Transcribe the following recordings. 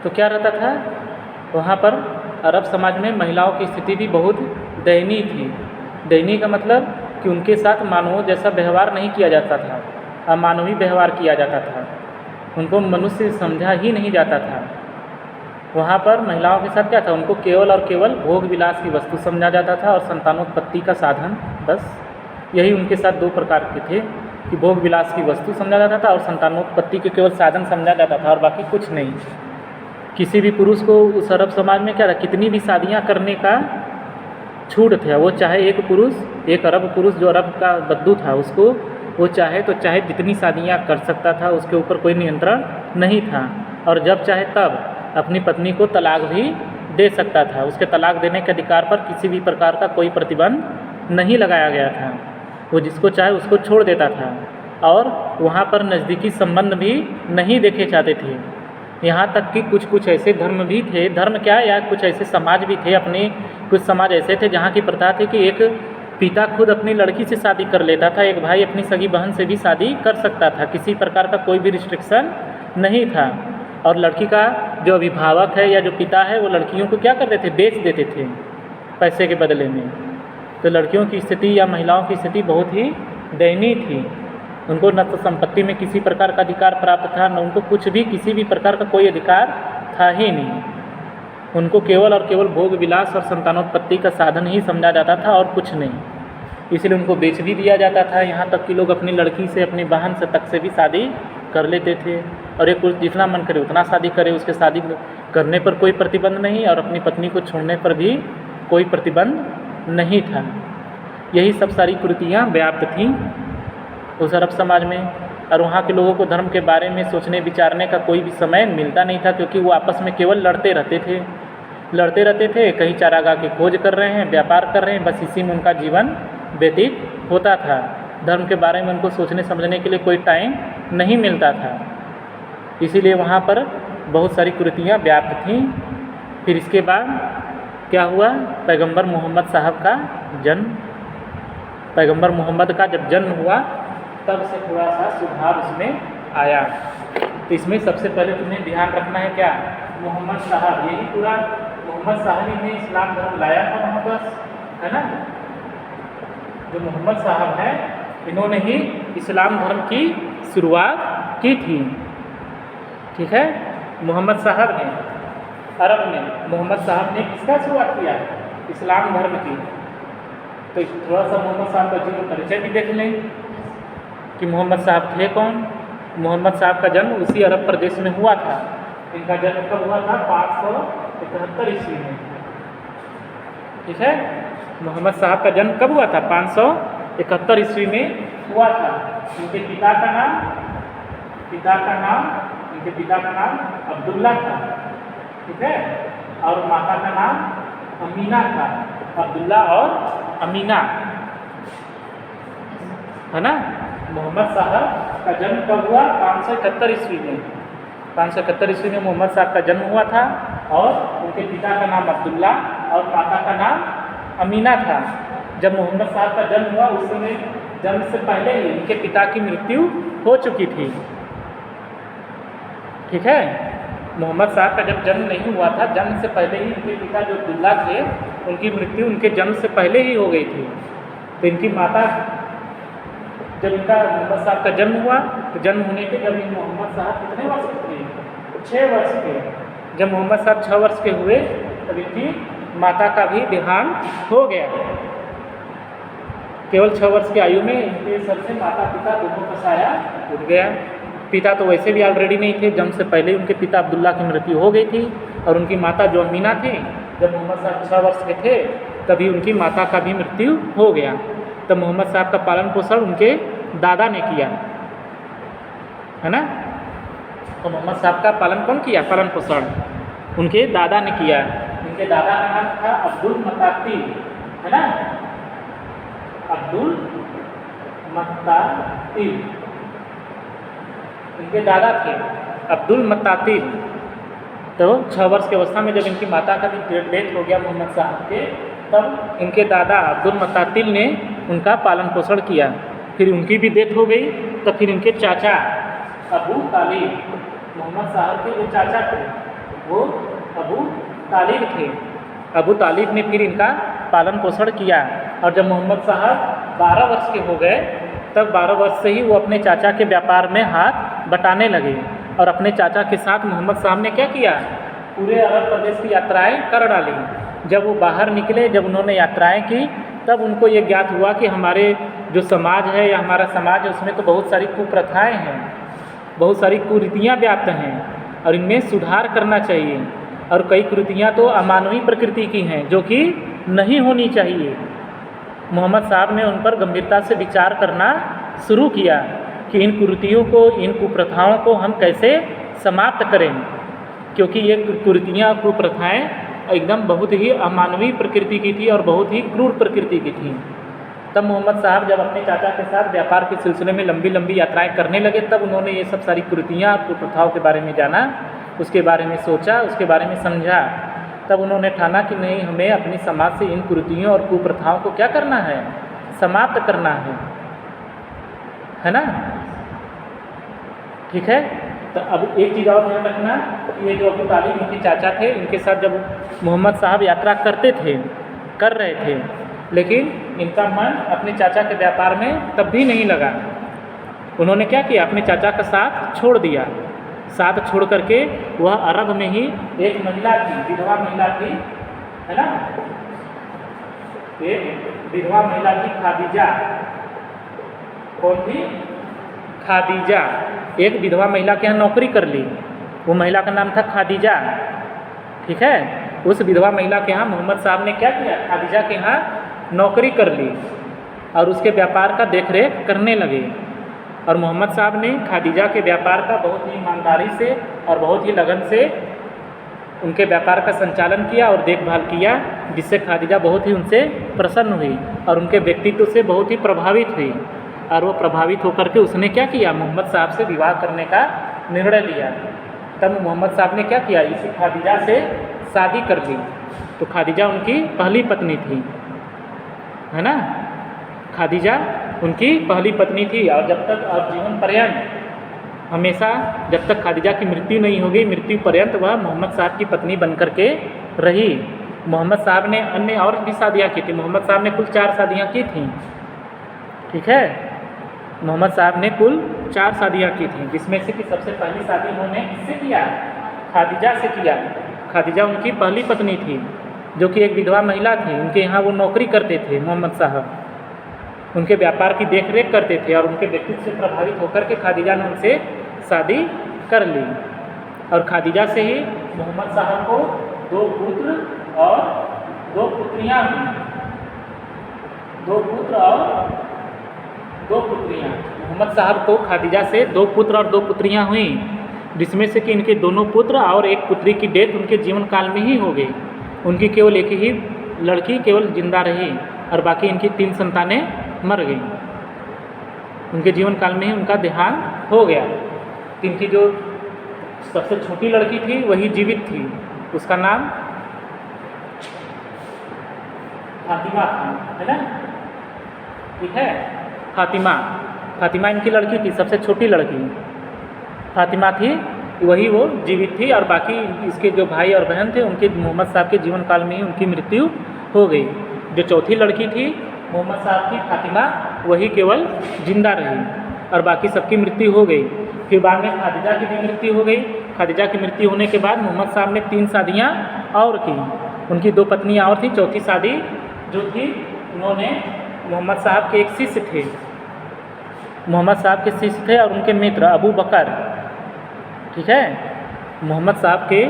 तो क्या रहता था वहाँ पर अरब समाज में महिलाओं की स्थिति भी बहुत दयनीय थी। दयनीय का मतलब कि उनके साथ मानवों जैसा व्यवहार नहीं किया जाता था, अमानवीय व्यवहार किया जाता था, उनको मनुष्य समझा ही नहीं जाता था। वहाँ पर महिलाओं के साथ क्या था, उनको केवल और केवल भोग विलास की वस्तु समझा जाता था और संतानोत्पत्ति का साधन, बस यही उनके साथ दो प्रकार के थे कि भोग विलास की वस्तु समझा जाता था और संतानोत्पत्ति के केवल साधन समझा जाता था और बाकी कुछ नहीं। किसी भी पुरुष को उस अरब समाज में क्या था, कितनी भी शादियाँ करने का छूट था। वो चाहे एक पुरुष, एक अरब पुरुष जो अरब का बद्दू था, उसको वो चाहे तो चाहे जितनी शादियाँ कर सकता था, उसके ऊपर कोई नियंत्रण नहीं था। और जब चाहे तब अपनी पत्नी को तलाक भी दे सकता था। उसके तलाक देने के अधिकार पर किसी भी प्रकार का कोई प्रतिबंध नहीं लगाया गया था। वो जिसको चाहे उसको छोड़ देता था। और वहाँ पर नज़दीकी संबंध भी नहीं देखे जाते थे। यहाँ तक कि कुछ कुछ ऐसे धर्म भी थे, धर्म क्या या कुछ ऐसे समाज भी थे, अपने कुछ समाज ऐसे थे जहाँ की प्रथा थी कि एक पिता खुद अपनी लड़की से शादी कर लेता था, एक भाई अपनी सगी बहन से भी शादी कर सकता था, किसी प्रकार का कोई भी रिस्ट्रिक्शन नहीं था। और लड़की का जो अभिभावक है या जो पिता है वो लड़कियों को क्या करते थे, बेच देते थे पैसे के बदले में। तो लड़कियों की स्थिति या महिलाओं की स्थिति बहुत ही दयनीय थी। उनको न तो संपत्ति में किसी प्रकार का अधिकार प्राप्त था, न उनको कुछ भी किसी भी प्रकार का कोई अधिकार था ही नहीं। उनको केवल और केवल भोग विलास और संतानोत्पत्ति का साधन ही समझा जाता था और कुछ नहीं। इसलिए उनको बेच भी दिया जाता था। यहाँ तक कि लोग अपनी लड़की से, अपनी बहन से तक से भी शादी कर लेते थे और एक पुरुष जितना मन करे उतना शादी करे, उसके शादी करने पर कोई प्रतिबंध नहीं और अपनी पत्नी को छोड़ने पर भी कोई प्रतिबंध नहीं था। यही सब सारी कुरीतियाँ व्याप्त थीं उस अरब समाज में। और वहाँ के लोगों को धर्म के बारे में सोचने विचारने का कोई भी समय मिलता नहीं था, क्योंकि वो आपस में केवल लड़ते रहते थे। कहीं चारागाह की खोज कर रहे हैं, व्यापार कर रहे हैं, बस इसी में उनका जीवन व्यतीत होता था। धर्म के बारे में उनको सोचने समझने के लिए कोई टाइम नहीं मिलता था। इसीलिए वहाँ पर बहुत सारी कुरीतियाँ व्याप्त थीं। फिर इसके बाद क्या हुआ, पैगंबर मोहम्मद साहब का जन्म। पैगंबर मोहम्मद का जब जन्म हुआ तब से थोड़ा सा सुधार उसमें आया। तो इसमें सबसे पहले तुम्हें ध्यान रखना है क्या, मोहम्मद साहब, यही पूरा मोहम्मद साहब ही ने इस्लाम धर्म लाया था वहाँ पर, है ना। जो मोहम्मद साहब हैं इन्होंने ही इस्लाम धर्म की शुरुआत की थी। ठीक है, मोहम्मद साहब ने, अरब में मोहम्मद साहब ने किसका शुरुआत किया, इस्लाम धर्म की। तो थोड़ा सा मोहम्मद साहब का जीवन परिचय भी देख लें कि मोहम्मद साहब थे कौन। मोहम्मद साहब का जन्म उसी अरब प्रदेश में हुआ था। इनका जन्म कब हुआ था, 571 ईस्वी में। ठीक है, मोहम्मद साहब का जन्म कब हुआ था, 571 ईस्वी में हुआ था। इनके पिता का नाम अब्दुल्ला था। ठीक है, और माता का नाम अमीना था। अब्दुल्ला और अमीना, है ना। मोहम्मद साहब का जन्म कब हुआ, 571 ईस्वी में। 571 ईस्वी में मोहम्मद साहब का जन्म हुआ था और उनके पिता का नाम अब्दुल्ला और माता का नाम अमीना था। जब मोहम्मद साहब का जन्म हुआ उस समय जन्म से पहले ही उनके पिता की मृत्यु हो चुकी थी। ठीक है, मोहम्मद साहब का जब जन्म नहीं हुआ था, जन्म से पहले ही उनके पिता जो अब्दुल्ला थे उनकी मृत्यु उनके जन्म से पहले ही हो गई थी। तो इनकी माता, जब इनका मोहम्मद साहब का जन्म हुआ तो जन्म होने के जब मोहम्मद साहब कितने वर्ष के थे, 6 वर्ष के। जब मोहम्मद साहब 6 वर्ष के हुए तब इनकी माता का भी देहांत हो गया। केवल 6 वर्ष की आयु में इनके सबसे माता पिता दोनों का साया उठ गया। पिता तो वैसे भी ऑलरेडी नहीं थे, जन्म से पहले ही उनके पिता अब्दुल्ला की मृत्यु हो गई थी। और उनकी माता जो अमीना थी, जब मोहम्मद साहब 6 वर्ष के थे तभी उनकी माता का भी मृत्यु हो गया। तब मोहम्मद साहब का पालन पोषण उनके दादा ने किया, है ना। तो मोहम्मद साहब का पालन कौन किया, पालन पोषण उनके दादा ने किया। उनके दादा का नाम था अब्दुल मतातिल, है ना, अब्दुल मतातिल इनके दादा थे, अब्दुल मतातिल। तो 6 वर्ष की अवस्था में जब इनकी माता का भी डेथ हो गया मोहम्मद साहब के, तब इनके दादा अब्दुल मतातिल ने उनका पालन पोषण किया। फिर उनकी भी डेथ हो गई, तो फिर इनके चाचा अबू तालिब, मोहम्मद साहब के जो चाचा थे वो अबू तालिब थे। अबू तालिब ने फिर इनका पालन पोषण किया और जब मोहम्मद साहब 12 वर्ष के हो गए तब 12 वर्ष से ही वो अपने चाचा के व्यापार में हाथ बटाने लगे और अपने चाचा के साथ मोहम्मद साहब ने क्या किया, पूरे अरब प्रदेश की यात्राएं कर डाली। जब वो बाहर निकले, जब उन्होंने यात्राएं की, तब उनको ये ज्ञात हुआ कि हमारे जो समाज है या हमारा समाज है उसमें तो बहुत सारी कुप्रथाएं हैं, बहुत सारी कुरीतियाँ व्याप्त हैं और इनमें सुधार करना चाहिए। और कई कुरीतियाँ तो अमानवीय प्रकृति की हैं जो कि नहीं होनी चाहिए। मोहम्मद साहब ने उन पर गंभीरता से विचार करना शुरू किया कि इन कुरीतियों को, इन कुप्रथाओं को हम कैसे समाप्त करें, क्योंकि ये कुरीतियाँ कुप्रथाएँ एकदम बहुत ही अमानवीय प्रकृति की थी और बहुत ही क्रूर प्रकृति की थी। तब मोहम्मद साहब जब अपने चाचा के साथ व्यापार के सिलसिले में लंबी लंबी यात्राएं करने लगे तब उन्होंने ये सब सारी कुरीतियाँ और कुप्रथाओं के बारे में जाना, उसके बारे में सोचा, उसके बारे में समझा। तब उन्होंने ठाना कि नहीं, हमें अपनी समाज से इन कुरीतियों और कुप्रथाओं को क्या करना है, समाप्त करना है ना। ठीक है, तो अब एक चीज़ और ध्यान रखना कि ये जो अबू तालिब इनके चाचा थे, इनके साथ जब मोहम्मद साहब यात्रा कर रहे थे, लेकिन इनका मन अपने चाचा के व्यापार में तब भी नहीं लगा। उन्होंने क्या किया, अपने चाचा का साथ छोड़ दिया। साथ छोड़ करके वह अरब में ही एक महिला थी, विधवा महिला थी, है ना, एक विधवा महिला थी खादीजा। कौन थी? खादीजा। एक विधवा महिला के यहाँ नौकरी कर ली, वो महिला का नाम था खादीजा। ठीक है, उस विधवा महिला के यहाँ मोहम्मद साहब ने क्या किया, खादीजा के यहाँ नौकरी कर ली और उसके व्यापार का देखरेख करने लगे। और मोहम्मद साहब ने खादीजा के व्यापार का बहुत ही ईमानदारी से और बहुत ही लगन से उनके व्यापार का संचालन किया और देखभाल किया, जिससे खादीजा बहुत ही उनसे प्रसन्न हुई और उनके व्यक्तित्व से बहुत ही प्रभावित हुई। और वो प्रभावित होकर के उसने क्या किया, मोहम्मद साहब से विवाह करने का निर्णय लिया। तब मोहम्मद साहब ने क्या किया, इसी खादीजा से शादी कर ली। तो खादीजा उनकी पहली पत्नी थी, है ना, खादीजा उनकी पहली पत्नी थी। और जब तक और जीवन पर्यंत हमेशा जब तक खादीजा की मृत्यु नहीं हो गई, मृत्यु पर्यंत वह मोहम्मद साहब की पत्नी बन कर के रही। मोहम्मद साहब ने अन्य और भी शादियाँ की थी। मोहम्मद साहब ने कुल 4 शादियाँ की थीं। ठीक है, मोहम्मद साहब ने कुल 4 शादियाँ की थीं, जिसमें से कि सबसे पहली शादी उन्होंने किससे किया, खादीजा से किया। खादीजा उनकी पहली पत्नी थी जो कि एक विधवा महिला थी। उनके यहाँ वो नौकरी करते थे, मोहम्मद साहब उनके व्यापार की देखरेख करते थे और उनके व्यक्तित्व से प्रभावित होकर के खादीजा ने उनसे शादी कर ली। और खादीजा से ही मोहम्मद साहब को 2 पुत्र और 2 पुत्रियाँ हुई। 2 पुत्र और 2 पुत्रियाँ। मोहम्मद साहब को खादीजा से 2 पुत्र और 2 पुत्रियाँ हुई, जिसमें से कि इनके दोनों पुत्र और एक पुत्री की डेथ उनके जीवन काल में ही हो गई। उनकी केवल एक ही लड़की केवल जिंदा रही और बाकी इनकी 3 संतानें मर गई। उनके जीवन काल में ही उनका देहांत हो गया। इनकी जो सबसे छोटी लड़की थी वही जीवित थी, उसका नाम फातिमा था, है ना। ठीक है, फातिमा इनकी लड़की थी, सबसे छोटी लड़की फातिमा थी, वही वो जीवित थी। और बाकी इसके जो भाई और बहन थे उनके मोहम्मद साहब के जीवन काल में ही उनकी मृत्यु हो गई। जो चौथी लड़की थी मोहम्मद साहब की फातिमा, वही केवल जिंदा रही और बाकी सबकी मृत्यु हो गई। फिर बाद में खादीजा की भी मृत्यु हो गई। खादीजा की मृत्यु होने के बाद मोहम्मद साहब ने 3 शादियाँ और की। उनकी 2 पत्नियाँ और थी। चौथी शादी जो थी उन्होंने मोहम्मद साहब के एक शिष्य थे, मोहम्मद साहब के शिष्य थे और उनके मित्र अबू बकर। ठीक है, मोहम्मद साहब के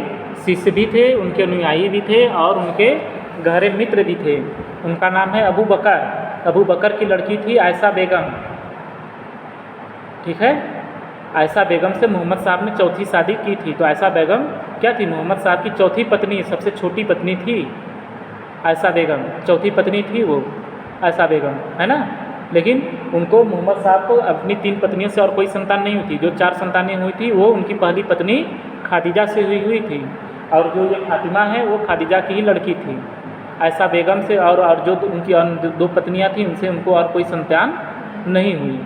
शिष्य भी थे, उनके अनुयायी भी थे और उनके गहरे मित्र भी थे। उनका नाम है अबू बकर। अबू बकर की लड़की थी आयशा बेगम। ठीक है, आयशा बेगम से मोहम्मद साहब ने चौथी शादी की थी। तो आयशा बेगम क्या थी, मोहम्मद साहब की चौथी पत्नी, सबसे छोटी पत्नी थी आयशा बेगम। चौथी पत्नी थी वो आयशा बेगम, है ना। लेकिन उनको मोहम्मद साहब को अपनी 3 पत्नियों से और कोई संतान नहीं हुई थी। जो 4 संतानें हुई थी वो उनकी पहली पत्नी खादीजा से हुई थी। और जो ये फातिमा है वो खादीजा की ही लड़की थी आयशा बेगम से। और जो उनकी 2 पत्नियां थीं उनसे उनको और कोई संतान नहीं हुई।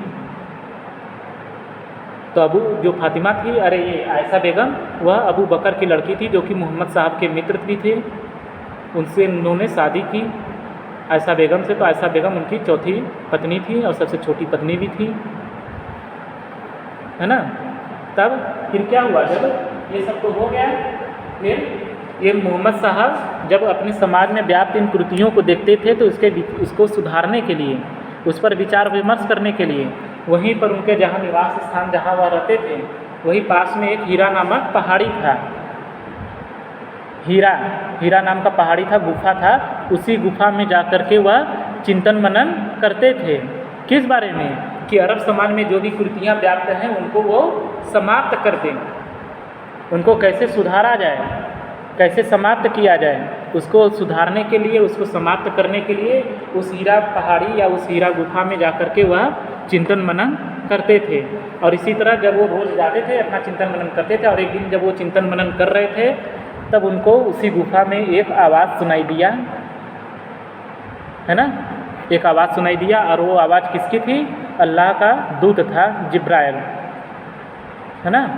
तो अबू जो फातिमा थी, अरे ये आयशा बेगम, वह अबू बकर की लड़की थी जो कि मोहम्मद साहब के मित्र भी थे। उनसे उन्होंने शादी की आयशा बेगम से। तो आयशा बेगम उनकी चौथी पत्नी थी और सबसे छोटी पत्नी भी थी, है ना। तब फिर क्या हुआ, जब ये सब तो हो गया, फिर ये मोहम्मद साहब जब अपने समाज में व्याप्त इन कुरीतियों को देखते थे तो उसको सुधारने के लिए, उस पर विचार विमर्श करने के लिए, वहीं पर उनके जहाँ निवास स्थान जहाँ वह रहते थे, वहीं पास में एक हीरा नामक पहाड़ी था। हीरा नाम का पहाड़ी था, गुफा था। उसी गुफा में जा कर के वह चिंतन मनन करते थे। किस बारे में? कि अरब समाज में जो भी कुरीतियाँ व्याप्त हैं उनको वो समाप्त कर दें, उनको कैसे सुधारा जाए, कैसे समाप्त किया जाए, उसको सुधारने के लिए, उसको समाप्त करने के लिए उस हीरा पहाड़ी या उस हीरा गुफा में जा कर के वह चिंतन मनन करते थे। और इसी तरह जब वो रोज़ जाते थे अपना चिंतन मनन करते थे, और एक दिन जब वो चिंतन मनन कर रहे थे तब उनको उसी गुफा में एक आवाज़ सुनाई दिया, है ना। एक आवाज़ सुनाई दिया, और वो आवाज़ किसकी थी? अल्लाह का दूत था जिब्राइल, है ना।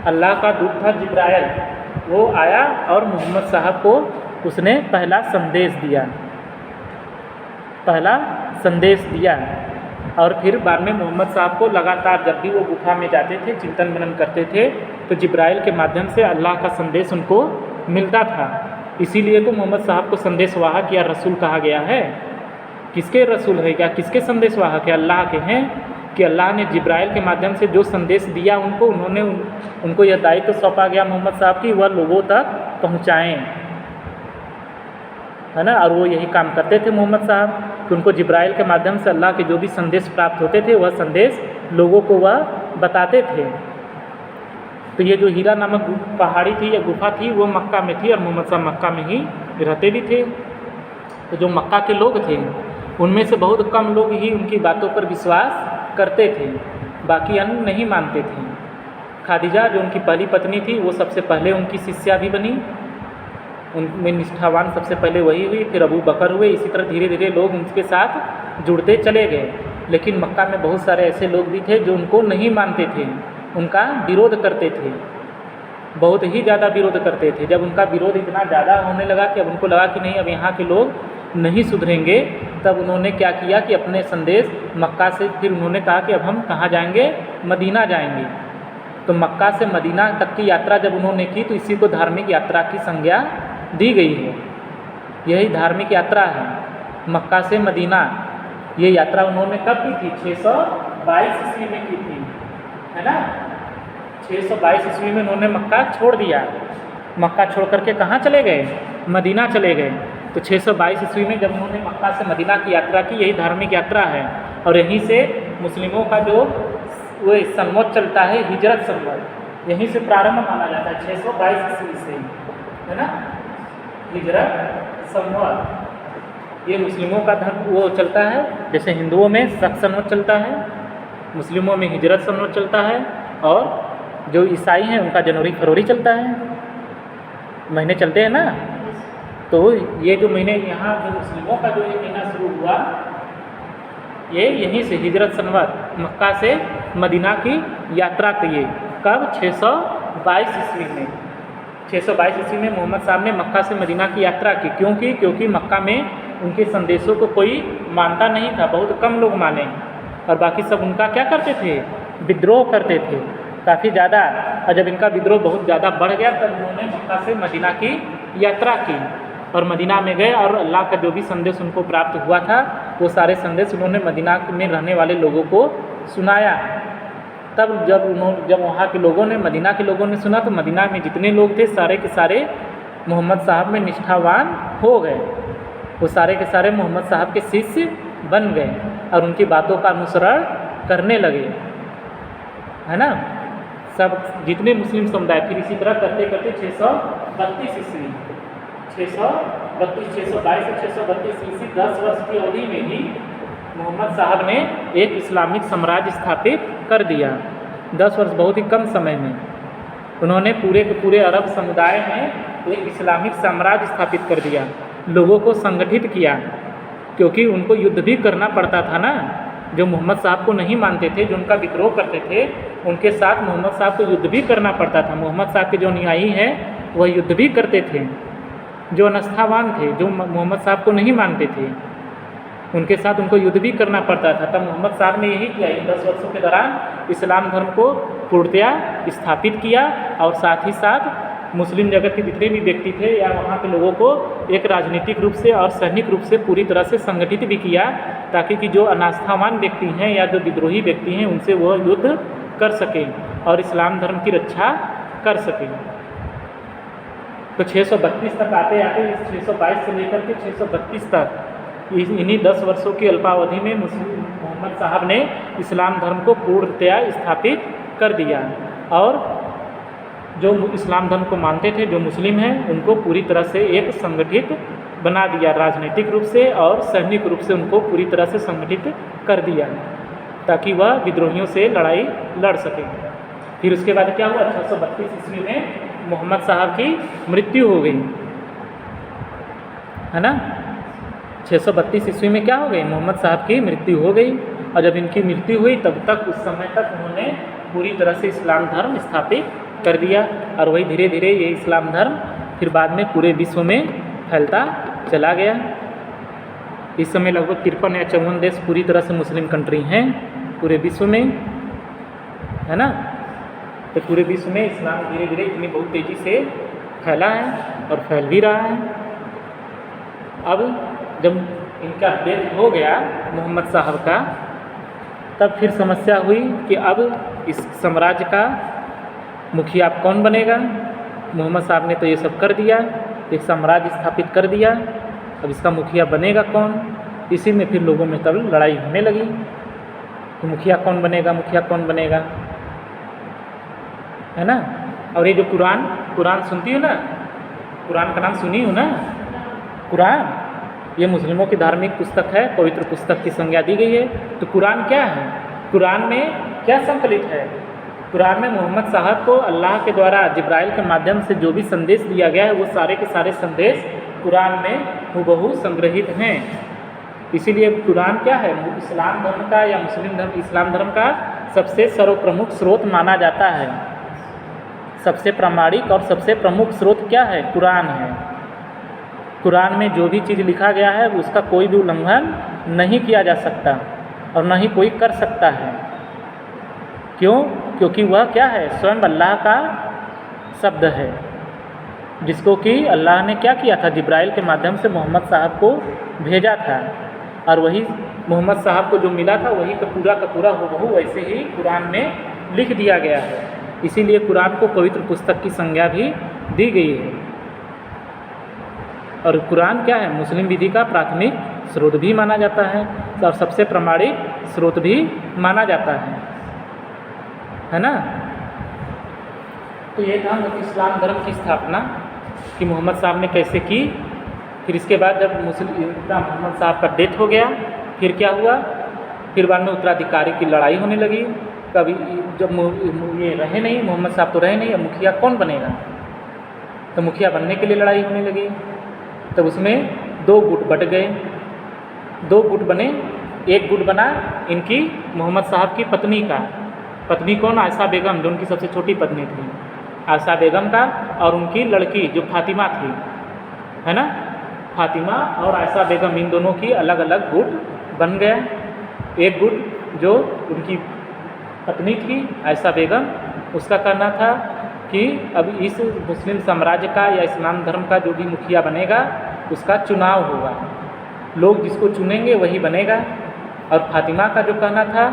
अल्लाह का दूत था जिब्राइल। वो आया और मोहम्मद साहब को उसने पहला संदेश दिया। और फिर बाद में मोहम्मद साहब को लगातार जब भी वो गुफा में जाते थे, चिंतन मनन करते थे, तो जिब्राइल के माध्यम से अल्लाह का संदेश उनको मिलता था। इसीलिए तो मोहम्मद साहब को संदेशवाहक या रसूल कहा गया है। किसके रसूल है? क्या किसके संदेशवाहक है? अल्लाह के हैं। कि अल्लाह ने जिब्राइल के माध्यम से जो संदेश दिया उनको यह दायित्व सौंपा गया मोहम्मद साहब की वह लोगों तक पहुँचाएँ, है ना। और वो यही काम करते थे मोहम्मद साहब कि उनको जिब्राइल के माध्यम से अल्लाह के जो भी संदेश प्राप्त होते थे वह संदेश लोगों को वह बताते थे। तो ये जो हीरा नामक पहाड़ी थी या गुफा थी वो मक्का में थी, और मोहम्मद साहब मक्का में ही रहते भी थे। तो जो मक्का के लोग थे उनमें से बहुत कम लोग ही उनकी बातों पर विश्वास करते थे, बाकी अन्य नहीं मानते थे। खादिजा जो उनकी पहली पत्नी थी वो सबसे पहले उनकी शिष्या भी बनी, उनमें निष्ठावान सबसे पहले वही हुई, फिर अबू बकर हुए। इसी तरह धीरे धीरे लोग उनके साथ जुड़ते चले गए। लेकिन मक्का में बहुत सारे ऐसे लोग भी थे जो उनको नहीं मानते थे, उनका विरोध करते थे, बहुत ही ज़्यादा विरोध करते थे। जब उनका विरोध इतना ज़्यादा होने लगा कि अब उनको लगा कि नहीं अब यहाँ के लोग नहीं सुधरेंगे, तब उन्होंने क्या किया कि अपने संदेश मक्का से फिर उन्होंने कहा कि अब हम कहाँ जाएंगे? मदीना जाएंगे। तो मक्का से मदीना तक की यात्रा जब उन्होंने की तो इसी को धार्मिक यात्रा की संज्ञा दी गई है। यही धार्मिक यात्रा है, मक्का से मदीना। ये यात्रा उन्होंने कब की थी? 622 ईस्वी में की थी, है ना। 622 ईस्वी में उन्होंने मक्का छोड़ दिया। मक्का छोड़ करके कहाँ चले गए? मदीना चले गए। तो 622 ईस्वी में जब उन्होंने मक्का से मदीना की यात्रा की, यही धार्मिक यात्रा है। और यहीं से मुस्लिमों का जो वो संवत चलता है, हिजरत संवत, यहीं से प्रारंभ माना जाता है 622 ईस्वी से, है ना। हिजरत संवत ये मुस्लिमों का धर्म वो चलता है। जैसे हिंदुओं में शक संवत चलता है, मुस्लिमों में हिजरत संवत चलता है, और जो ईसाई हैं उनका जनवरी फरवरी चलता है, महीने चलते हैं ना। तो ये जो महीने यहाँ जो मुस्लिमों का जो ये महीना शुरू हुआ, ये यहीं से हिजरत संवत मक्का से मदीना की यात्रा किए। कब? 622 ईस्वी में। 622 ईस्वी में मोहम्मद साहब ने मक्का से मदीना की यात्रा की। क्योंकि मक्का में उनके संदेशों को कोई मानता नहीं था, बहुत कम लोग माने, और बाकी सब उनका क्या करते थे? विद्रोह करते थे काफ़ी ज़्यादा। और जब इनका विद्रोह बहुत ज़्यादा बढ़ गया तब उन्होंने मक्का से मदीना की यात्रा की और मदीना में गए, और अल्लाह का जो भी संदेश उनको प्राप्त हुआ था वो सारे संदेश उन्होंने मदीना में रहने वाले लोगों को सुनाया। तब जब वहाँ के लोगों ने, मदीना के लोगों ने सुना, तो मदीना में जितने लोग थे सारे के सारे मोहम्मद साहब में निष्ठावान हो गए। वो सारे के सारे मोहम्मद साहब के शिष्य बन गए और उनकी बातों का अनुसरण करने लगे, है ना। सब जितने मुस्लिम समुदाय फिर इसी तरह करते करते 632 ईस्वी 622 से 632 ईस्वी 10 वर्ष की अवधि में ही मोहम्मद साहब ने एक इस्लामिक साम्राज्य स्थापित कर दिया। 10 वर्ष बहुत ही कम समय में उन्होंने पूरे के पूरे अरब समुदाय में एक इस्लामिक साम्राज्य स्थापित कर दिया, लोगों को संगठित किया। क्योंकि उनको युद्ध भी करना पड़ता था ना, जो मोहम्मद साहब को नहीं मानते थे, जो उनका विद्रोह करते थे, उनके साथ मोहम्मद साहब को युद्ध भी करना पड़ता था। मोहम्मद साहब के जो अनुयायी हैं वह युद्ध भी करते थे, जो अनास्थावान थे, जो मोहम्मद साहब को नहीं मानते थे, उनके साथ उनको युद्ध भी करना पड़ता था। तब मोहम्मद साहब ने यही किया, इन 10 वर्षों के दौरान इस्लाम धर्म को पूर्णतया स्थापित किया और साथ ही साथ मुस्लिम जगत के जितने भी व्यक्ति थे या वहाँ के लोगों को एक राजनीतिक रूप से और सैनिक रूप से पूरी तरह से संगठित भी किया, ताकि कि जो अनास्थावान व्यक्ति हैं या जो विद्रोही व्यक्ति हैं उनसे वह युद्ध कर सकें और इस्लाम धर्म की रक्षा कर सकें। तो 632 तक आते आते 622 से लेकर के 632 तक इन्हीं 10 वर्षों की अल्पावधि में मोहम्मद साहब ने इस्लाम धर्म को पूर्णतया स्थापित कर दिया और जो इस्लाम धर्म को मानते थे, जो मुस्लिम हैं, उनको पूरी तरह से एक संगठित बना दिया, राजनीतिक रूप से और सैनिक रूप से उनको पूरी तरह से संगठित कर दिया, ताकि वह विद्रोहियों से लड़ाई लड़ सकें। फिर उसके बाद क्या हुआ, 632 ईस्वी में मोहम्मद साहब की मृत्यु हो गई, है ना। 632 ईस्वी में क्या हो गई, मोहम्मद साहब की मृत्यु हो गई। और जब इनकी मृत्यु हुई तब तक उस समय तक उन्होंने पूरी तरह से इस्लाम धर्म स्थापित कर दिया और वही धीरे धीरे ये इस्लाम धर्म फिर बाद में पूरे विश्व में फैलता चला गया। इस समय लगभग 53 या 54 देश पूरी तरह से मुस्लिम कंट्री हैं पूरे विश्व में, है ना। तो पूरे विश्व में इस्लाम धीरे धीरे इतनी बहुत तेज़ी से फैला है और फैल भी रहा है। अब जब इनका डेथ हो गया मोहम्मद साहब का, तब फिर समस्या हुई कि अब इस साम्राज्य का मुखिया कौन बनेगा। मोहम्मद साहब ने तो ये सब कर दिया, एक साम्राज्य स्थापित कर दिया, अब इसका मुखिया बनेगा कौन। इसी में फिर लोगों में तब लड़ाई होने लगी कि मुखिया कौन बनेगा, मुखिया कौन बनेगा, है ना। और ये जो कुरान सुनती हो ना, कुरान का नाम सुनी हो ना, कुरान ये मुस्लिमों की धार्मिक पुस्तक है, पवित्र पुस्तक की संज्ञा दी गई है। तो कुरान क्या है, कुरान में क्या संकलित है। कुरान में मोहम्मद साहब को अल्लाह के द्वारा जिब्राइल के माध्यम से जो भी संदेश दिया गया है वो सारे के सारे संदेश कुरान में हूबहू संग्रहित हैं। इसीलिए कुरान क्या है, इस्लाम धर्म का या मुस्लिम धर्म, इस्लाम धर्म का सबसे सर्वप्रमुख स्रोत माना जाता है। सबसे प्रामाणिक और सबसे प्रमुख स्रोत क्या है, कुरान है। कुरान में जो भी चीज़ लिखा गया है उसका कोई भी उल्लंघन नहीं किया जा सकता और न ही कोई कर सकता है। क्यों, क्योंकि वह क्या है, स्वयं अल्लाह का शब्द है, जिसको कि अल्लाह ने क्या किया था, जिब्राइल के माध्यम से मोहम्मद साहब को भेजा था और वही मोहम्मद साहब को जो मिला था वही का पूरा हूबहू वैसे ही कुरान में लिख दिया गया है। इसीलिए कुरान को पवित्र पुस्तक की संज्ञा भी दी गई है। और कुरान क्या है, मुस्लिम विधि का प्राथमिक स्रोत भी माना जाता है और सबसे प्रामाणिक स्रोत भी माना जाता है ना। तो ये था इस्लाम धर्म की स्थापना कि मोहम्मद साहब ने कैसे की। फिर इसके बाद जब मोहम्मद साहब का डेथ हो गया, फिर क्या हुआ, फिर बाद में उत्तराधिकारी की लड़ाई होने लगी। कभी जब ये रहे नहीं, मोहम्मद साहब तो रहे नहीं, अब मुखिया कौन बनेगा, तो मुखिया बनने के लिए लड़ाई होने लगी। तब उसमें 2 गुट बट गए, 2 गुट बने। एक गुट बना इनकी मोहम्मद साहब की पत्नी का, पत्नी कौन, आयशा बेगम, जो उनकी सबसे छोटी पत्नी थी, आयशा बेगम का, और उनकी लड़की जो फातिमा थी, है ना, फातिमा और आयशा बेगम, इन दोनों की अलग अलग गुट बन गया। एक गुट जो उनकी पत्नी थी आयशा बेगम, उसका कहना था कि अब इस मुस्लिम साम्राज्य का या इस्लाम धर्म का जो भी मुखिया बनेगा उसका चुनाव होगा, लोग जिसको चुनेंगे वही बनेगा। और फातिमा का जो कहना था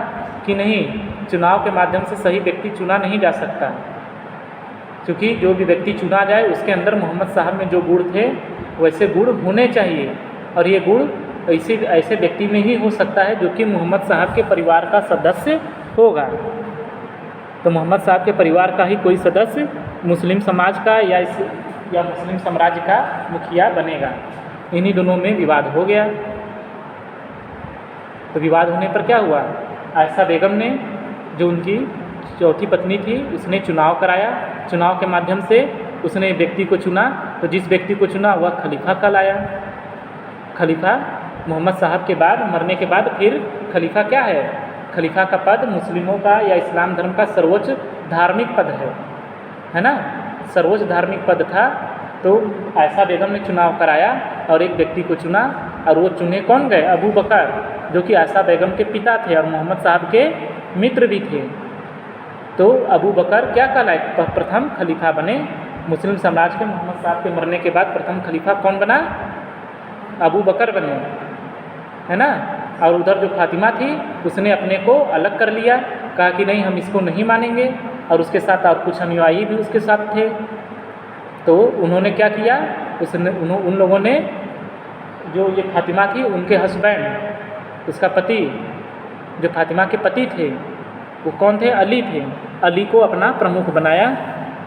कि नहीं, चुनाव के माध्यम से सही व्यक्ति चुना नहीं जा सकता, क्योंकि जो भी व्यक्ति चुना जाए उसके अंदर मोहम्मद साहब में जो गुण थे वैसे गुण होने चाहिए, और ये गुण ऐसे व्यक्ति में ही हो सकता है जो कि मोहम्मद साहब के परिवार का सदस्य होगा। तो मोहम्मद साहब के परिवार का ही कोई सदस्य मुस्लिम समाज का या मुस्लिम साम्राज्य का मुखिया बनेगा। इन्हीं दोनों में विवाद हो गया। तो विवाद होने पर क्या हुआ, आयशा बेगम ने, जो उनकी चौथी पत्नी थी, उसने चुनाव कराया। चुनाव के माध्यम से उसने व्यक्ति को चुना, तो जिस व्यक्ति को चुना वह खलीफा कहलाया। खलीफा मोहम्मद साहब के बाद, मरने के बाद फिर खलीफा क्या है, खलीफा का पद मुस्लिमों का या इस्लाम धर्म का सर्वोच्च धार्मिक पद है ना, सर्वोच्च धार्मिक पद था। तो आयशा बेगम ने चुनाव कराया और एक व्यक्ति को चुना, और वो चुने कौन गए? अबू बकर, जो कि आयशा बेगम के पिता थे और मोहम्मद साहब के मित्र भी थे। तो अबू बकर क्या कहलाए? प्रथम खलीफा बने मुस्लिम साम्राज्य के। मोहम्मद साहब के मरने के बाद प्रथम खलीफा कौन बना? अबू बकर बने, है ना। और उधर जो फातिमा थी उसने अपने को अलग कर लिया, कहा कि नहीं हम इसको नहीं मानेंगे, और उसके साथ और कुछ अनुयायी भी उसके साथ थे। तो उन्होंने क्या किया, उन लोगों ने, जो ये फातिमा थी उनके हस्बैंड, उसका पति, जो फातिमा के पति थे वो कौन थे? अली थे। अली को अपना प्रमुख बनाया,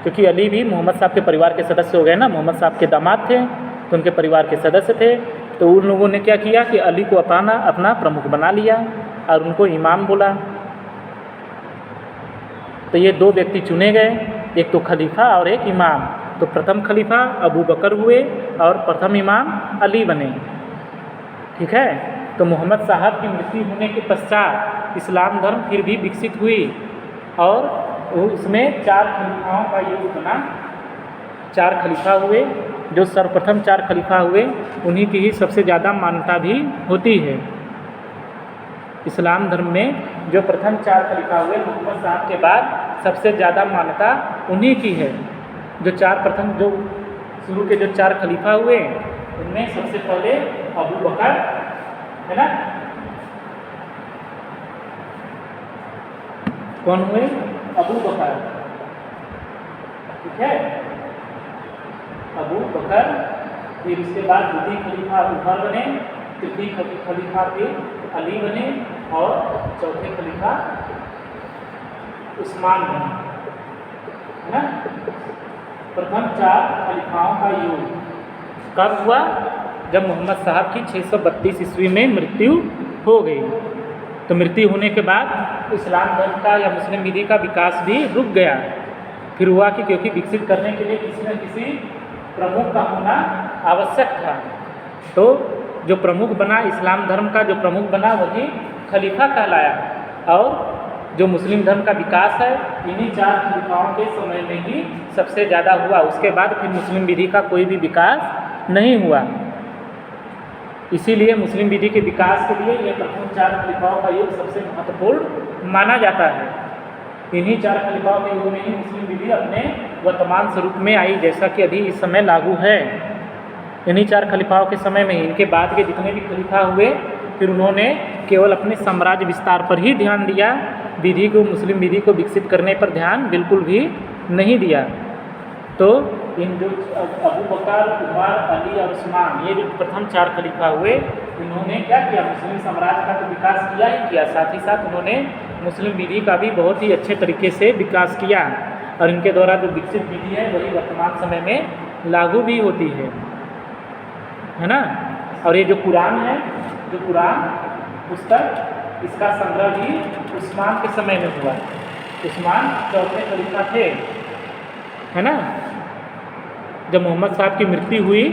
क्योंकि अली भी मोहम्मद साहब के परिवार के सदस्य हो गए ना, मोहम्मद साहब के दामाद थे तो उनके परिवार के सदस्य थे। तो उन लोगों ने क्या किया कि अली को अपना प्रमुख बना लिया और उनको इमाम बोला। तो ये दो व्यक्ति चुने गए, एक तो खलीफा और एक इमाम। तो प्रथम खलीफा अबू बकर हुए और प्रथम इमाम अली बने, ठीक है। तो मोहम्मद साहब की मृत्यु होने के पश्चात इस्लाम धर्म फिर भी विकसित हुई और उसमें 4 खलीफाओं का युग बना। 4 खलीफा हुए, जो सर्वप्रथम 4 खलीफा हुए उन्हीं की ही सबसे ज़्यादा मान्यता भी होती है। इस्लाम धर्म में जो प्रथम 4 खलीफा हुए मोहम्मद साहब के बाद सबसे ज़्यादा मान्यता उन्हीं की है। जो शुरू के जो 4 खलीफा हुए उनमें सबसे पहले अबू बकर, है ना, कौन हुए? अबू बकर, ठीक है, अबू बकर। फिर उसके बाद द्वितीय खलीफा उमर बने, तृतीय खलीफा फिर अली बने और चौथे खलीफा उस्मान बने, है ना। प्रथम 4 खलीफाओं का युग कब हुआ? जब मोहम्मद साहब की 632 ईस्वी में मृत्यु हो गई। तो मृत्यु होने के बाद इस्लाम धर्म का या मुस्लिम विधि का विकास भी रुक गया। फिर हुआ कि क्योंकि विकसित करने के लिए किसी न किसी प्रमुख का होना आवश्यक था। तो जो प्रमुख बना, इस्लाम धर्म का जो प्रमुख बना वही खलीफा कहलाया। और जो मुस्लिम धर्म का विकास है इन्हीं 4 खलीफाओं के समय में ही सबसे ज़्यादा हुआ। उसके बाद फिर मुस्लिम विधि का कोई भी विकास नहीं हुआ। इसीलिए मुस्लिम विधि के विकास के लिए ये प्रथम 4 खलीफाओं का युग सबसे महत्वपूर्ण माना जाता है। इन्हीं 4 खलीफाओं के युग में ही मुस्लिम विधि अपने वर्तमान स्वरूप में आई, जैसा कि अभी इस समय लागू है। इन्हीं 4 खलीफाओं के समय में ही, इनके बाद के जितने भी खलीफा हुए फिर उन्होंने केवल अपने साम्राज्य विस्तार पर ही ध्यान दिया, विधि को, मुस्लिम विधि को विकसित करने पर ध्यान बिल्कुल भी नहीं दिया। तो इन जो अबू बकर, उमर, अली और उस्मान, ये जो प्रथम 4 खलीफा हुए इन्होंने क्या किया? मुस्लिम साम्राज्य का तो विकास किया ही किया, साथ ही साथ उन्होंने मुस्लिम विधि का भी बहुत ही अच्छे तरीके से विकास किया। और इनके द्वारा जो विकसित विधि है वही वर्तमान समय में लागू भी होती है ना। और ये जो कुरान है, जो कुरान पुस्तक, इसका संग्रह भी उस्मान के समय में हुआ। उस्मान चौथे खलीफा थे, है ना। जब मोहम्मद साहब की मृत्यु हुई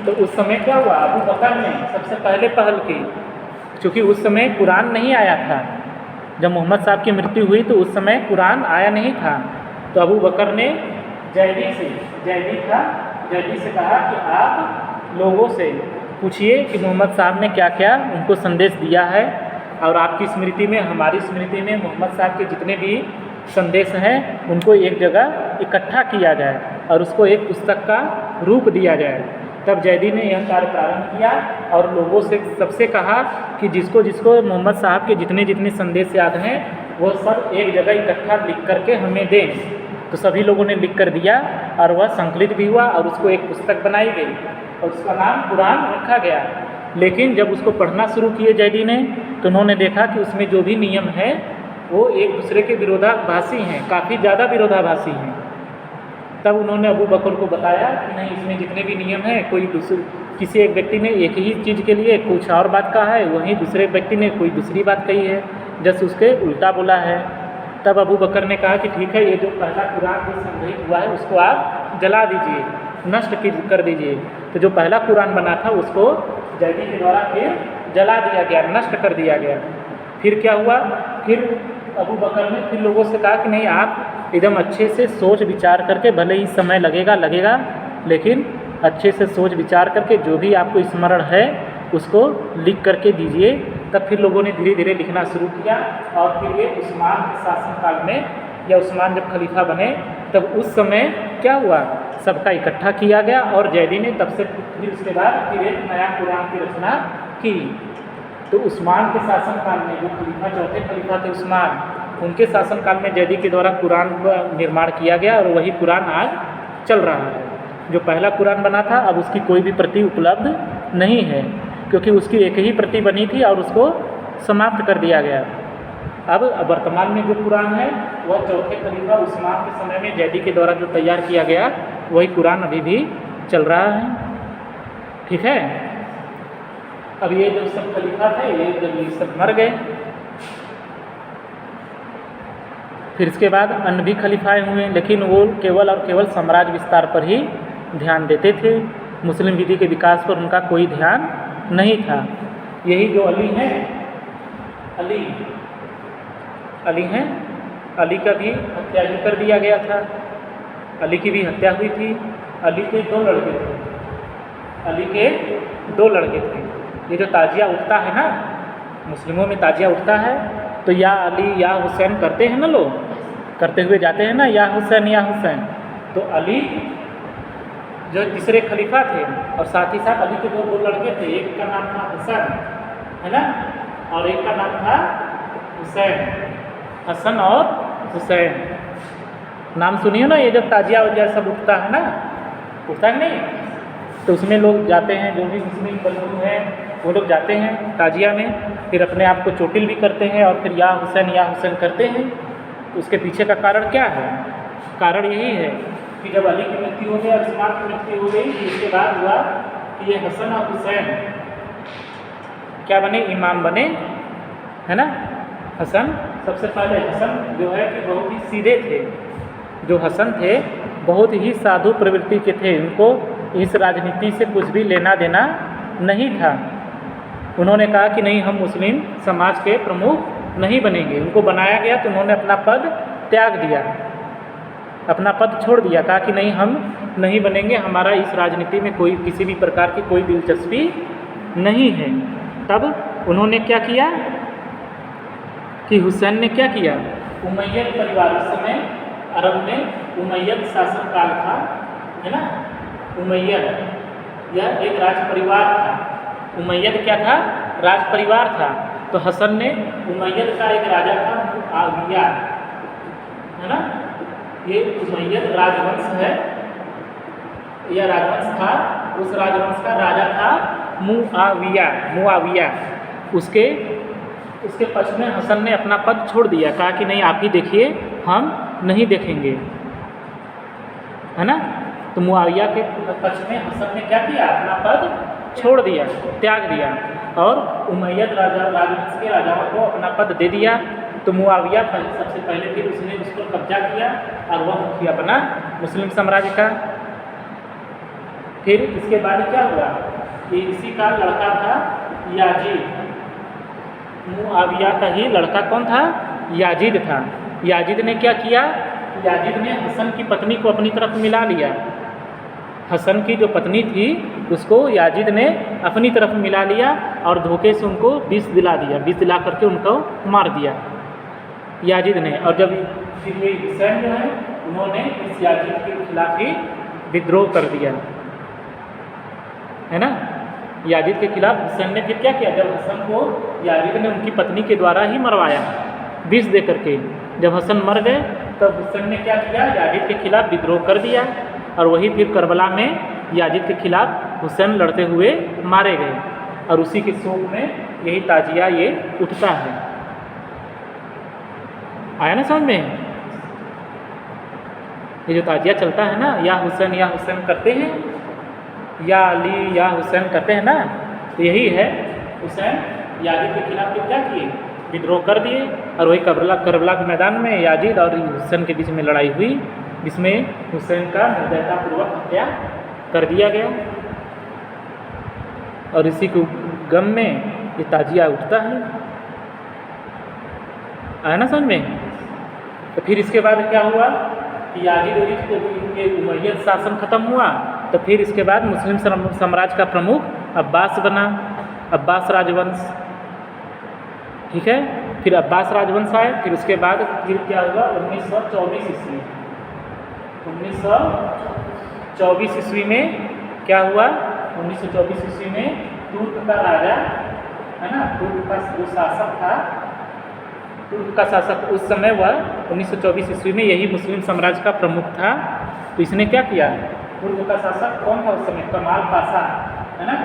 तो उस समय क्या हुआ? अबू बकर ने सबसे पहले पहल की, क्योंकि उस समय कुरान नहीं आया था। जब मोहम्मद साहब की मृत्यु हुई तो उस समय कुरान आया नहीं था। तो अबू बकर ने जैदी से कहा कि आप लोगों से पूछिए कि मोहम्मद साहब ने क्या क्या उनको संदेश दिया है, और आपकी स्मृति में, हमारी स्मृति में मोहम्मद साहब के जितने भी संदेश हैं उनको एक जगह इकट्ठा किया जाए और उसको एक पुस्तक का रूप दिया जाए। तब जैदी ने यह कार्य प्रारंभ किया और लोगों से सबसे कहा कि जिसको जिसको मोहम्मद साहब के जितने जितने संदेश याद हैं वो सब एक जगह इकट्ठा लिख करके हमें दें। तो सभी लोगों ने लिख कर दिया और वह संकलित भी हुआ और उसको एक पुस्तक बनाई गई और उसका नाम कुरान रखा गया। लेकिन जब उसको पढ़ना शुरू किए जैदी ने तो उन्होंने देखा कि उसमें जो भी नियम है वो एक दूसरे के विरोधाभासी हैं, काफ़ी ज़्यादा विरोधाभासी हैं। तब उन्होंने अबू बकर को बताया कि नहीं, इसमें जितने भी नियम हैं किसी एक व्यक्ति ने एक ही चीज़ के लिए कुछ और बात कहा है, वहीं दूसरे व्यक्ति ने कोई दूसरी बात कही है, जैसे उसके उल्टा बोला है। तब अबू बकर ने कहा कि ठीक है, ये जो पहला कुरान जो संग्रहित हुआ है उसको आप जला दीजिए, नष्ट कर दीजिए। तो जो पहला कुरान बना था उसको जैदी के द्वारा फिर जला दिया गया, नष्ट कर दिया गया। फिर क्या हुआ, फिर अबू बकर ने फिर लोगों से कहा कि नहीं, आप एकदम अच्छे से सोच विचार करके, भले ही समय लगेगा लेकिन अच्छे से सोच विचार करके जो भी आपको स्मरण है उसको लिख करके दीजिए। तब फिर लोगों ने धीरे धीरे लिखना शुरू किया और फिर ये उस्मान के शासनकाल में, या उस्मान जब खलीफा बने तब उस समय क्या हुआ, सबका इकट्ठा किया गया और जैदी ने तब से फिर उसके बाद फिर एक नया कुरान की रचना की। तो उस्मान के शासनकाल में जो खलीफा, चौथे खलीफा थे उस्मान, उनके शासनकाल में जैदी के द्वारा कुरान का निर्माण किया गया और वही कुरान आज चल रहा है। जो पहला कुरान बना था अब उसकी कोई भी प्रति उपलब्ध नहीं है, क्योंकि उसकी एक ही प्रति बनी थी और उसको समाप्त कर दिया गया। अब वर्तमान में जो कुरान है वह चौथे खलीफा उस्मान के समय में जैदी के द्वारा जो तैयार किया गया वही कुरान अभी भी चल रहा है। ठीक है। अब ये जो सब खलीफा थे, ये सब मर गए। फिर इसके बाद अन्य भी खलीफाएँ हुए, लेकिन वो केवल और केवल साम्राज्य विस्तार पर ही ध्यान देते थे। मुस्लिम विधि के विकास पर उनका कोई ध्यान नहीं था। यही जो अली हैं, अली हैं, अली का भी हत्या ही कर दिया गया था। अली की भी हत्या हुई थी। अली के दो लड़के थे। ये जो ताजिया उठता है ना, मुस्लिमों में ताजिया उठता है तो या अली या हुसैन करते हैं ना, लोग करते हुए जाते हैं ना, या हुसैन या हुसैन। तो अली जो तीसरे खलीफा थे और साथ ही साथ अली के दो लड़के थे, एक का नाम था हसन, है ना, और एक का नाम था हुसैन। हसन और हुसैन नाम सुनिए ना। ये जब ताजिया वजिया सब उठता है ना, उठता है नहीं, तो उसमें लोग जाते हैं, जो भी मुस्लिम बंधु हैं वो लोग जाते हैं ताजिया में, फिर अपने आप को चोटिल भी करते हैं और फिर या हुसैन करते हैं। तो उसके पीछे का कारण क्या है? कारण यही है कि जब अली की मृत्यु हो गई और उस्मान की मृत्यु हो गई, इसके बाद हुआ कि ये हसन और हुसैन क्या बने, इमाम बने, है ना। हसन सबसे पहले, हसन जो है कि बहुत ही सीधे थे। जो हसन थे बहुत ही साधु प्रवृत्ति के थे, उनको इस राजनीति से कुछ भी लेना देना नहीं था। उन्होंने कहा कि नहीं, हम मुस्लिम समाज के प्रमुख नहीं बनेंगे। उनको बनाया गया तो उन्होंने अपना पद त्याग दिया, अपना पद छोड़ दिया, कहा कि नहीं, हम नहीं बनेंगे, हमारा इस राजनीति में कोई किसी भी प्रकार की कोई दिलचस्पी नहीं है। तब उन्होंने क्या किया कि हुसैन ने क्या किया, उमैयद परिवार, उस समय अरब में उमैयद शासनकाल था, है ना। उमैयद यह एक राज परिवार था। उमैयद क्या था, राज परिवार था। तो हसन ने उमैयद का एक राजा था मुआविया, है ना। ये उमैयद राजवंश है, यह राजवंश था। उस राजवंश का राजा था मुआविया। उसके पक्ष में हसन ने अपना पद छोड़ दिया, कहा कि नहीं, आप ही देखिए, हम नहीं देखेंगे, है ना। तो मुआविया के पक्ष में हसन ने क्या किया, अपना पद छोड़ दिया, त्याग दिया और उमैयद राजवंश के राजाओं को अपना पद दे दिया। तो मुआविया सबसे पहले फिर उसने उस पर कब्जा किया और वह मुखिया बना मुस्लिम साम्राज्य का। फिर इसके बाद क्या हुआ कि इसी का लड़का था याजीद। मुआविया का ही लड़का कौन था, याजीद था। याजीद ने क्या किया, याजीद ने हसन की पत्नी को अपनी तरफ मिला लिया। हसन की जो पत्नी थी उसको याजीद ने अपनी तरफ मिला लिया और धोखे से उनको विष दिला दिया, विष दिला करके उनको मार दिया याजीद ने। और जब फिर ये हुसैन जो है उन्होंने इस याजीद के खिलाफ ही विद्रोह कर दिया, है ना। याजीद के खिलाफ हुसैन ने फिर क्या किया, जब हसन को याजीद ने उनकी पत्नी के द्वारा ही मरवाया विष दे करके। जब हसन मर गए तब हुसैन ने क्या किया, याजीद के खिलाफ विद्रोह कर दिया और वही फिर करबला में याजीद के खिलाफ हुसैन लड़ते हुए मारे गए। और उसी के शोक में यही ताजिया ये उठता है। आया ना समझ में? ये जो ताजिया चलता है ना, या हुसैन करते हैं, या अली या हुसैन करते हैं ना, तो यही है। हुसैन याजीद के खिलाफ फिर क्या किए, विद्रोह कर दिए और वही करबला के मैदान में याजीद और हुसैन के बीच में लड़ाई हुई, जिसमें हुसैन का निर्दयतापूर्वक हत्या कर दिया गया। और इसी को गम में ये ताजिया उठता है। आया ना समझ में। तो फिर इसके बाद क्या हुआ कि याजीद वजीद को इनके उमैयद शासन खत्म हुआ, तो फिर इसके बाद मुस्लिम साम्राज्य का प्रमुख अब्बास बना, अब्बास राजवंश, ठीक है। फिर अब्बास राजवंश आए, फिर उसके बाद फिर क्या हुआ 1924 ईस्वी, 1924 ईस्वी में क्या हुआ, 1924 ईस्वी में तुर्क का राजा है ना, तुर्क का जो शासक था, तुर्क का शासक उस समय वह 1924 ईस्वी में यही मुस्लिम साम्राज्य का प्रमुख था। तो इसने क्या किया, तुर्क का शासक कौन था उस समय, कमाल पाशा है ना,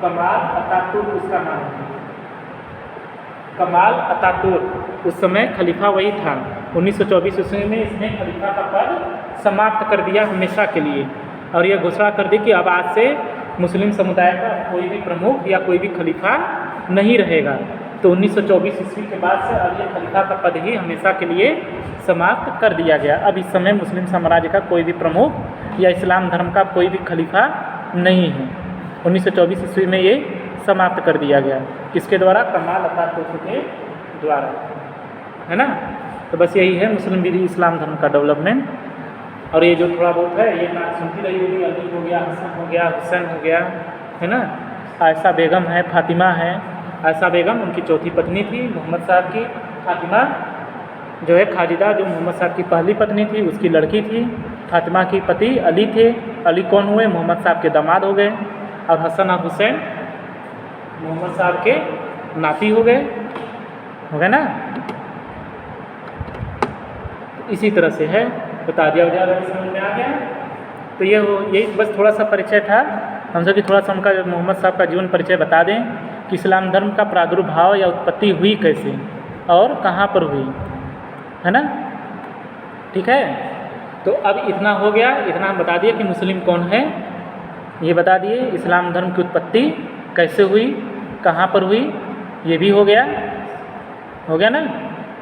कमाल अतातुर्क उसका नाम है, कमाल अतातुर्क उस समय खलीफा वही था। 1924 ईस्वी में इसने खलीफा का पद समाप्त कर दिया हमेशा के लिए, और यह घोषणा कर दी कि अब आज से मुस्लिम समुदाय का कोई भी प्रमुख या कोई भी खलीफा नहीं रहेगा। तो 1924 ईस्वी के बाद से अब यह खलीफा का पद ही हमेशा के लिए समाप्त कर दिया गया। अब इस समय मुस्लिम साम्राज्य का कोई भी प्रमुख या इस्लाम धर्म का कोई भी खलीफा नहीं है। 1924 ईस्वी में ये समाप्त कर दिया गया, किसके द्वारा, कमाल अतातुर्क के द्वारा, है ना। तो बस यही है मुस्लिम विधि इस्लाम धर्म का डेवलपमेंट। और ये जो थोड़ा बहुत है ये ना सुनती रही होगी, अली हो गया, हसन हो गया, हुसैन हो गया, है ना, आयशा बेगम है, फातिमा है। आयशा बेगम उनकी चौथी पत्नी थी मोहम्मद साहब की, फातिमा जो है खाजिदा जो मोहम्मद साहब की पहली पत्नी थी उसकी लड़की थी। फातिमा की पति अली थे, अली कौन हुए, मोहम्मद साहब के दामाद हो गए। और हसन और हुसैन मोहम्मद साहब के नाती हो गए ना। इसी तरह से है, तो ताजिया वगैरह समझ में आ गया। तो यही बस थोड़ा सा परिचय था हम सब की, थोड़ा सा उनका मोहम्मद साहब का जीवन परिचय बता दें कि इस्लाम धर्म का प्रादुर्भाव या उत्पत्ति हुई कैसे और कहाँ पर हुई, है ना, ठीक है। तो अब इतना हो गया, इतना हम बता दिए कि मुस्लिम कौन है, ये बता दिए। इस्लाम धर्म की उत्पत्ति कैसे हुई, कहाँ पर हुई, ये भी हो गया ना।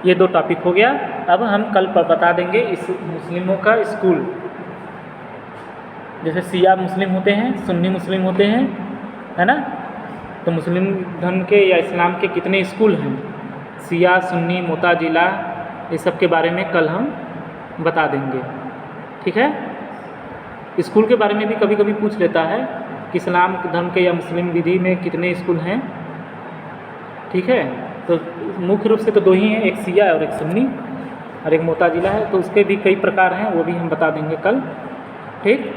ये 2 टॉपिक हो गया। अब हम कल बता देंगे इस मुस्लिमों का स्कूल, जैसे शिया मुस्लिम होते हैं, सुन्नी मुस्लिम होते हैं, है ना। तो मुस्लिम धर्म के या इस्लाम के कितने स्कूल हैं, शिया, सुन्नी, मुताजिला, ये सब के बारे में कल हम बता देंगे, ठीक है। स्कूल के बारे में भी कभी कभी पूछ लेता है कि इस्लाम धर्म के या मुस्लिम विधि में कितने स्कूल हैं, ठीक है। तो मुख्य रूप से तो 2 ही हैं, एक शिया और एक सुन्नी और एक मुताजिला है। तो उसके भी कई प्रकार हैं, वो भी हम बता देंगे कल, ठीक।